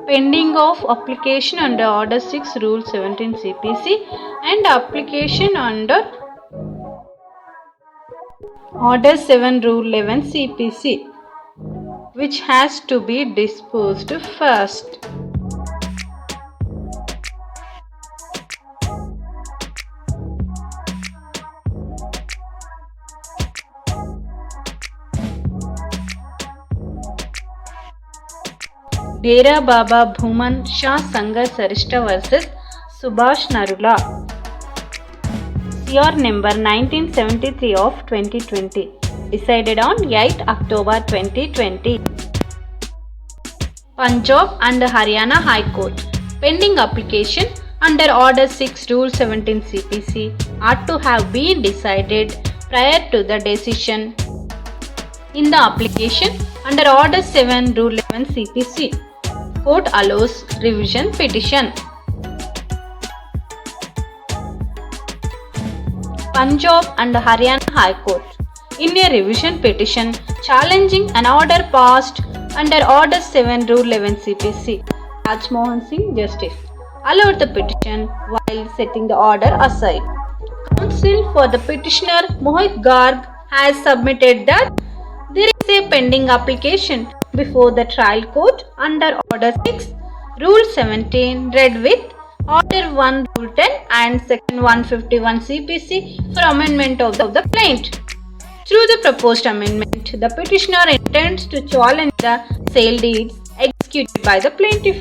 Pending of application under Order 6 Rule 17 CPC and application under Order 7 Rule 11 CPC, which has to be disposed first. Dera Baba Bhuman Shah Sangha Sarishta vs Subhash Narula, CR number 1973 of 2020, decided on 8 October 2020. Punjab and Haryana High Court, pending application under Order 6 Rule 17 CPC are to have been decided prior to the decision in the application under Order 7 Rule 11 CPC. Court allows revision petition. Punjab and Haryana High Court, in a revision petition challenging an order passed under Order 7 Rule 11 CPC, Raj Mohan Singh Justice allowed the petition while setting the order aside. Counsel for the petitioner Mohit Garg has submitted that there is a pending application before the trial court under Order 6 Rule 17 read with Order 1 Rule 10 and Section 151 CPC for amendment of the plaint. Through the proposed amendment, the petitioner intends to challenge the sale deeds executed by the plaintiff.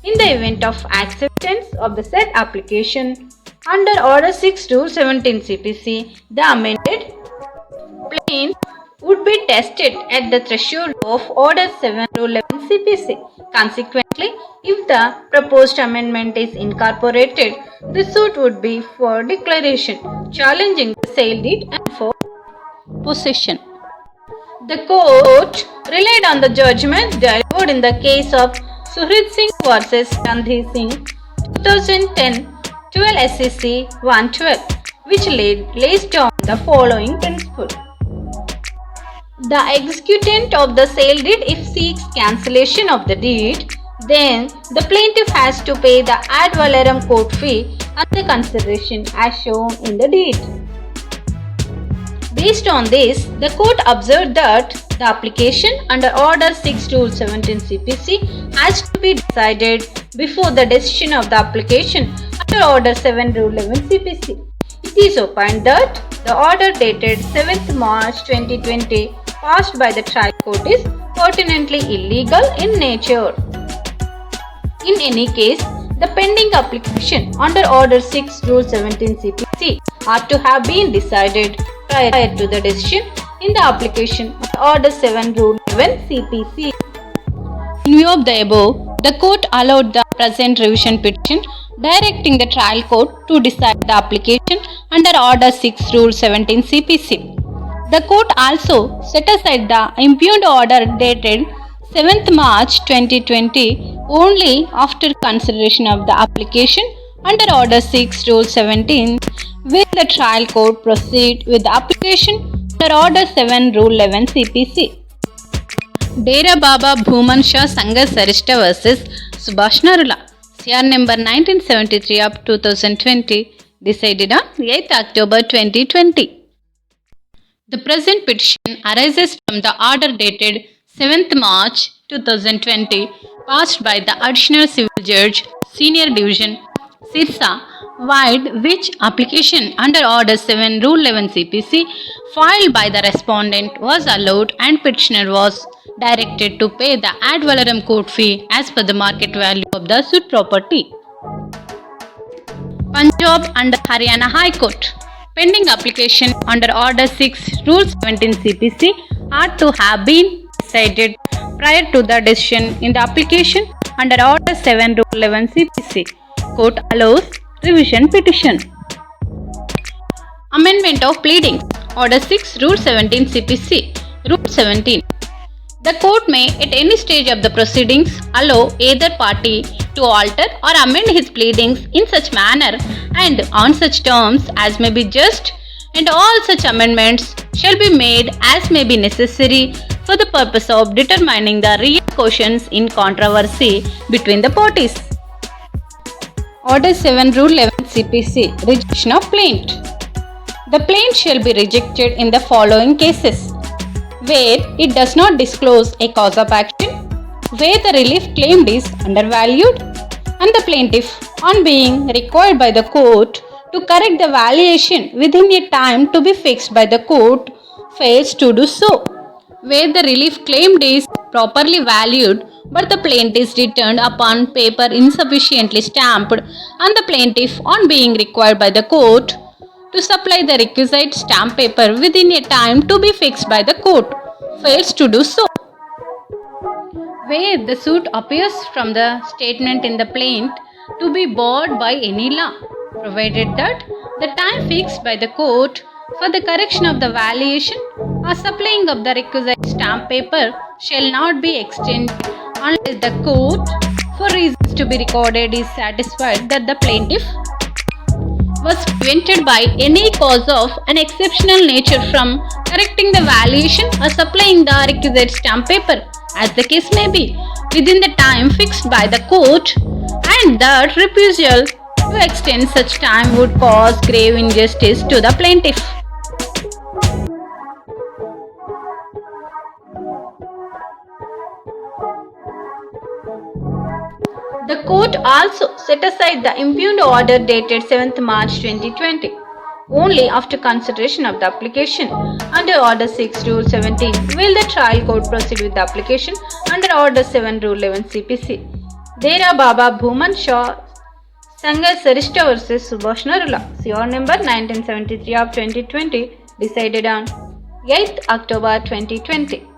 In the event of acceptance of the said application under Order 6 Rule 17 CPC, the amended plaint would be tested at the threshold of Order 7 Rule 11 CPC. Consequently, if the proposed amendment is incorporated, the suit would be for declaration, challenging the sale deed and for possession. The court relied on the judgment delivered in the case of Suhrit Singh vs. Gandhi Singh 2010 12 SCC 112, which lays down the following principle. The executant of the sale deed, if seeks cancellation of the deed, then the plaintiff has to pay the ad valorem court fee and the consideration as shown in the deed. Based on this, the court observed that the application under Order 6 Rule 17 CPC has to be decided before the decision of the application under Order 7 Rule 11 CPC. It is opined that the order dated 7th March 2020 passed by the trial court is pertinently illegal in nature. In any case, the pending application under Order 6 Rule 17 CPC are to have been decided prior to the decision in the application under Order 7 Rule 11 CPC. In view of the above, the court allowed the present revision petition directing the trial court to decide the application under Order 6 Rule 17 CPC. The court also set aside the impugned order dated 7th March 2020 only after consideration of the application under Order 6 Rule 17, where the trial court proceed with the application under Order 7 Rule 11 CPC. Dera Baba Bhuman Shah Sangha Sarishta vs. Subhash Narula, CR number 1973 of 2020, decided on 8 October 2020. The present petition arises from the order dated 7th March 2020 passed by the Additional Civil Judge, Senior Division, Sirsa, Wide, which application under Order 7 Rule 11 CPC filed by the respondent was allowed and petitioner was directed to pay the ad valorem court fee as per the market value of the suit property. Punjab and Haryana High Court, pending application under Order 6 Rule 17 CPC are to have been decided prior to the decision in the application under Order 7 Rule 11 CPC. Court allows revision petition. Amendment of pleadings. Order 6 Rule 17 CPC. Rule 17. The court may at any stage of the proceedings allow either party to alter or amend his pleadings in such manner and on such terms as may be just, and all such amendments shall be made as may be necessary for the purpose of determining the real questions in controversy between the parties. Order 7 Rule 11 CPC Rejection of Plaint. The plaint shall be rejected in the following cases: where it does not disclose a cause of action, where the relief claimed is undervalued, and the plaintiff, on being required by the court to correct the valuation within a time to be fixed by the court, fails to do so, where the relief claimed is properly valued but the plaintiff is returned upon paper insufficiently stamped, and the plaintiff, on being required by the court to supply the requisite stamp paper within a time to be fixed by the court, fails to do so, where the suit appears from the statement in the plaint to be barred by any law, provided that the time fixed by the court for the correction of the valuation or supplying of the requisite stamp paper shall not be extended unless the court, for reasons to be recorded, is satisfied that the plaintiff was prevented by any cause of an exceptional nature from correcting the valuation or supplying the requisite stamp paper, as the case may be, within the time fixed by the court, and that refusal to extend such time would cause grave injustice to the plaintiff. The court also set aside the impugned order dated 7th March 2020 only after consideration of the application. Under Order 6 Rule 17 will the trial court proceed with the application under Order 7 Rule 11 CPC. Dera Baba Bhuman Shah Sangai Sarishta vs. Subhash Narula, CR number 1973 of 2020, decided on 8th October 2020.